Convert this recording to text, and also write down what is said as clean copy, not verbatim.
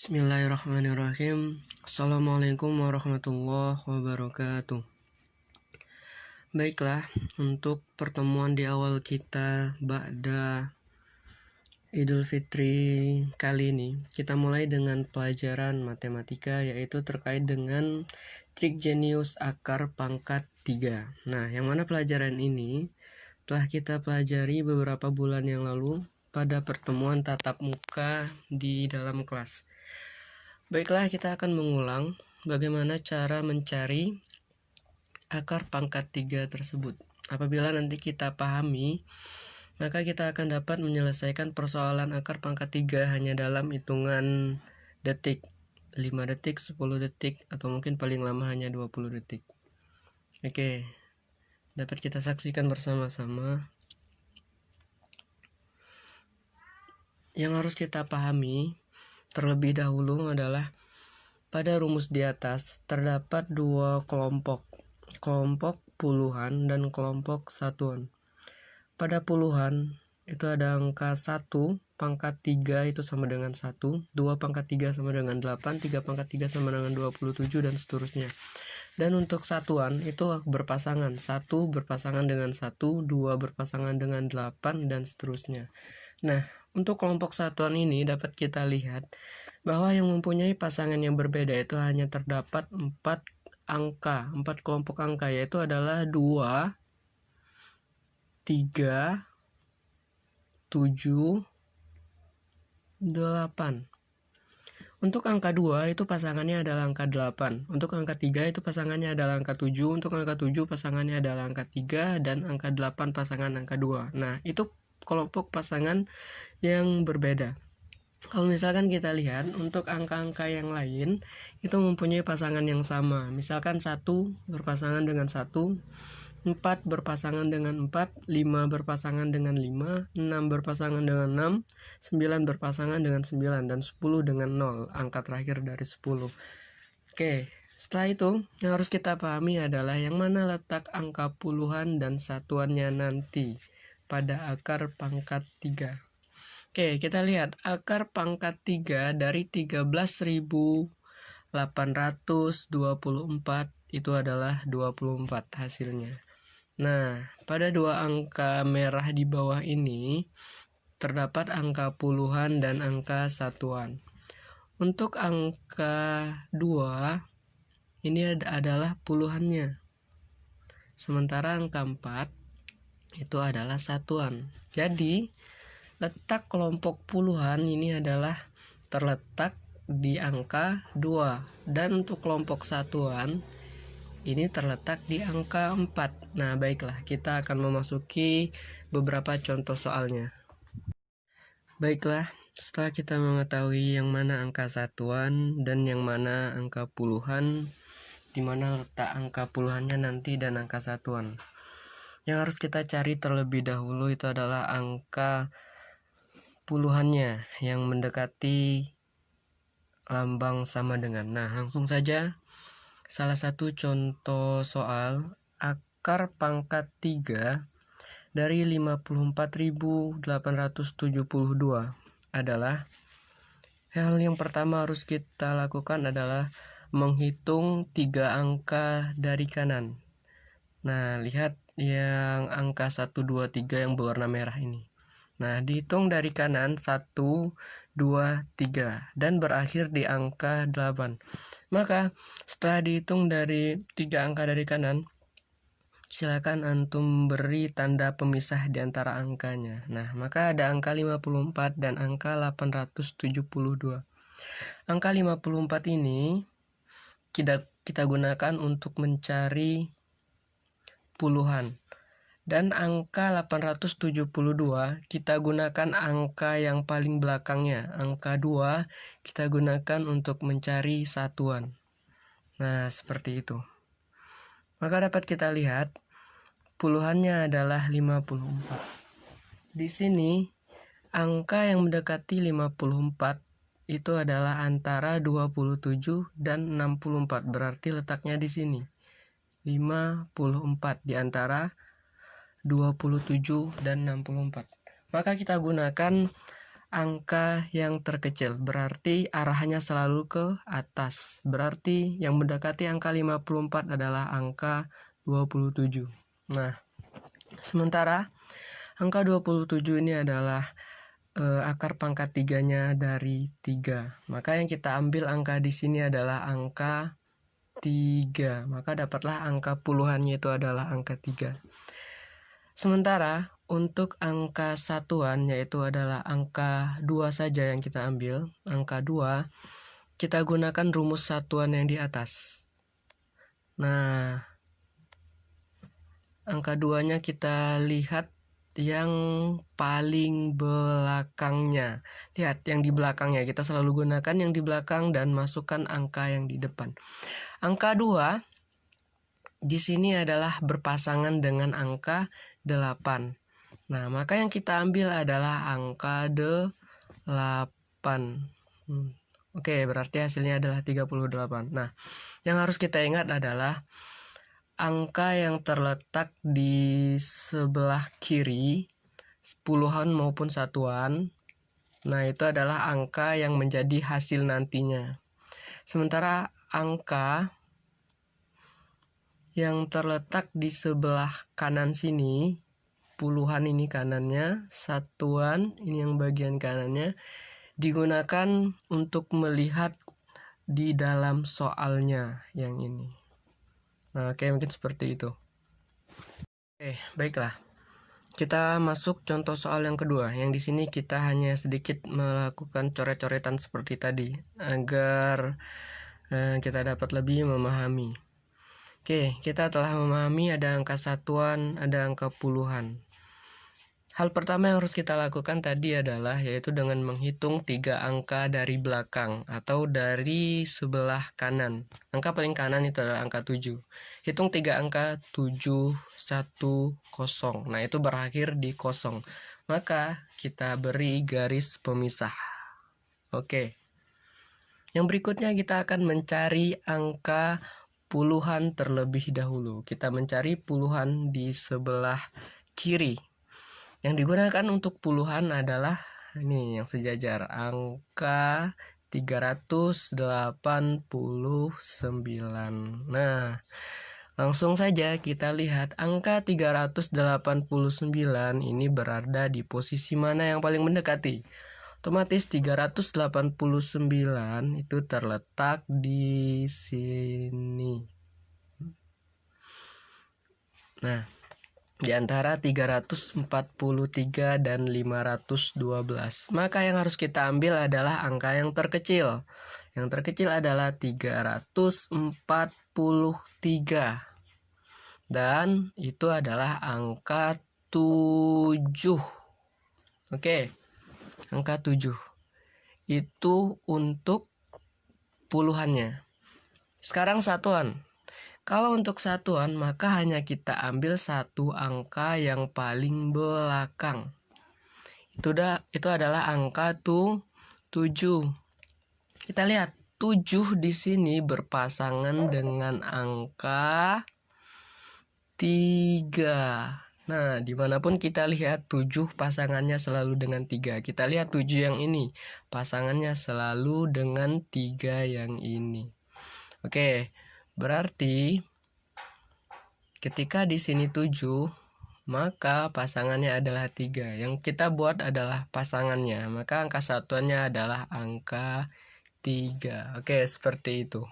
Bismillahirrahmanirrahim. Assalamualaikum warahmatullahi wabarakatuh. Baiklah, untuk pertemuan di awal kita Ba'da Idul Fitri kali ini, kita mulai dengan pelajaran matematika, yaitu terkait dengan trik jenius akar pangkat 3. Nah, yang mana pelajaran ini telah kita pelajari beberapa bulan yang lalu pada pertemuan tatap muka di dalam kelas. Baiklah, kita akan mengulang bagaimana cara mencari akar pangkat 3 tersebut. Apabila nanti kita pahami, maka kita akan dapat menyelesaikan persoalan akar pangkat 3 hanya dalam hitungan detik, 5 detik, 10 detik, atau mungkin paling lama hanya 20 detik. Oke, dapat kita saksikan bersama-sama. Yang harus kita pahami terlebih dahulu adalah pada rumus di atas terdapat dua kelompok puluhan dan kelompok satuan. Pada puluhan itu ada angka 1 pangkat 3 itu sama dengan 1, 2 pangkat 3 sama dengan 8, 3 pangkat 3 sama dengan 27, dan seterusnya. Dan untuk satuan itu berpasangan, 1 berpasangan dengan 1, 2 berpasangan dengan 8, dan seterusnya. Nah, untuk kelompok satuan ini dapat kita lihat bahwa yang mempunyai pasangan yang berbeda itu hanya terdapat 4 kelompok angka, yaitu adalah 2, 3, 7, 8. Untuk angka 2 itu pasangannya adalah angka 8. Untuk angka 3 itu pasangannya adalah angka 7. Untuk angka 7 pasangannya adalah angka 3. Dan angka 8 pasangan angka 2. Nah, itu kelompok pasangan yang berbeda. Kalau misalkan kita lihat untuk angka-angka yang lain itu mempunyai pasangan yang sama. Misalkan 1 berpasangan dengan 1, 4 berpasangan dengan 4, 5 berpasangan dengan 5, 6 berpasangan dengan 6, 9 berpasangan dengan 9, dan 10 dengan 0, angka terakhir dari 10. Oke, setelah itu yang harus kita pahami adalah yang mana letak angka puluhan dan satuannya nanti pada akar pangkat 3. Oke, kita lihat akar pangkat 3 dari 13.824 itu adalah 24 hasilnya. Nah, pada dua angka merah di bawah ini terdapat angka puluhan dan angka satuan. Untuk angka 2 ini adalah puluhannya. Sementara angka 4 itu adalah satuan. Jadi, letak kelompok puluhan ini adalah terletak di angka 2. Dan untuk kelompok satuan ini terletak di angka 4. Nah, baiklah, kita akan memasuki beberapa contoh soalnya. Baiklah, setelah kita mengetahui yang mana angka satuan dan yang mana angka puluhan, di mana letak angka puluhannya nanti dan angka satuan, yang harus kita cari terlebih dahulu itu adalah angka puluhannya yang mendekati lambang sama dengan. Nah, langsung saja salah satu contoh soal akar pangkat 3 dari 54.872 adalah hal yang pertama harus kita lakukan adalah menghitung 3 angka dari kanan. Nah, lihat yang angka 1, 2, 3 yang berwarna merah ini. Nah, dihitung dari kanan 1, 2, 3 dan berakhir di angka 8. Maka setelah dihitung dari 3 angka dari kanan, silakan antum beri tanda pemisah di antara angkanya. Nah, maka ada angka 54 dan angka 872. Angka 54 ini kita gunakan untuk mencari puluhan. Dan angka 872 kita gunakan angka yang paling belakangnya. Angka 2 kita gunakan untuk mencari satuan. Nah, seperti itu. Maka dapat kita lihat puluhannya adalah 54. Di sini angka yang mendekati 54 itu adalah antara 27 dan 64. Berarti letaknya di sini. 54 di antara 27 dan 64. Maka kita gunakan angka yang terkecil, berarti arahnya selalu ke atas. Berarti yang mendekati angka 54 adalah angka 27. Nah, sementara angka 27 ini adalah akar pangkat 3-nya dari 3. Maka yang kita ambil angka di sini adalah angka 3. Maka dapatlah angka puluhannya itu adalah angka 3. Sementara untuk angka satuan yaitu adalah angka 2 saja yang kita ambil. Angka 2 kita gunakan rumus satuan yang di atas. Nah, angka 2-nya kita lihat yang paling belakangnya. Lihat yang di belakangnya, kita selalu gunakan yang di belakang dan masukkan angka yang di depan. Angka 2 di sini adalah berpasangan dengan angka 8. Nah, maka yang kita ambil adalah angka 8. Oke, berarti hasilnya adalah 38. Nah, yang harus kita ingat adalah angka yang terletak di sebelah kiri, puluhan maupun satuan, nah itu adalah angka yang menjadi hasil nantinya. Sementara angka yang terletak di sebelah kanan sini, puluhan ini kanannya, satuan ini yang bagian kanannya, digunakan untuk melihat di dalam soalnya yang ini. Nah, oke, mungkin seperti itu. Oke, baiklah. Kita masuk contoh soal yang kedua. Yang di sini kita hanya sedikit melakukan coret-coretan seperti tadi agar kita dapat lebih memahami. Oke, kita telah memahami ada angka satuan, ada angka puluhan. Hal pertama yang harus kita lakukan tadi adalah yaitu dengan menghitung 3 angka dari belakang atau dari sebelah kanan. Angka paling kanan itu adalah angka 7. Hitung 3 angka 7, 1, 0. Nah, itu berakhir di 0. Maka kita beri garis pemisah. Oke. Yang berikutnya kita akan mencari angka puluhan terlebih dahulu. Kita mencari puluhan di sebelah kiri. Yang digunakan untuk puluhan adalah ini yang sejajar, angka 389. Nah, langsung saja kita lihat angka 389 ini berada di posisi mana yang paling mendekati. Otomatis 389 itu terletak di sini. Nah, di antara 343 dan 512. Maka yang harus kita ambil adalah angka yang terkecil. Yang terkecil adalah 343. Dan itu adalah angka 7. Oke. Angka 7. Itu untuk puluhannya. Sekarang satuan. Kalau untuk satuan, maka hanya kita ambil satu angka yang paling belakang. Itu adalah angka 7. Kita lihat 7 di sini berpasangan dengan angka 3. Nah, dimanapun kita lihat 7 pasangannya selalu dengan 3. Kita lihat 7 yang ini, pasangannya selalu dengan 3 yang ini. Oke. Berarti ketika di sini 7, maka pasangannya adalah 3. Yang kita buat adalah pasangannya, maka angka satuannya adalah angka 3. Oke, seperti itu.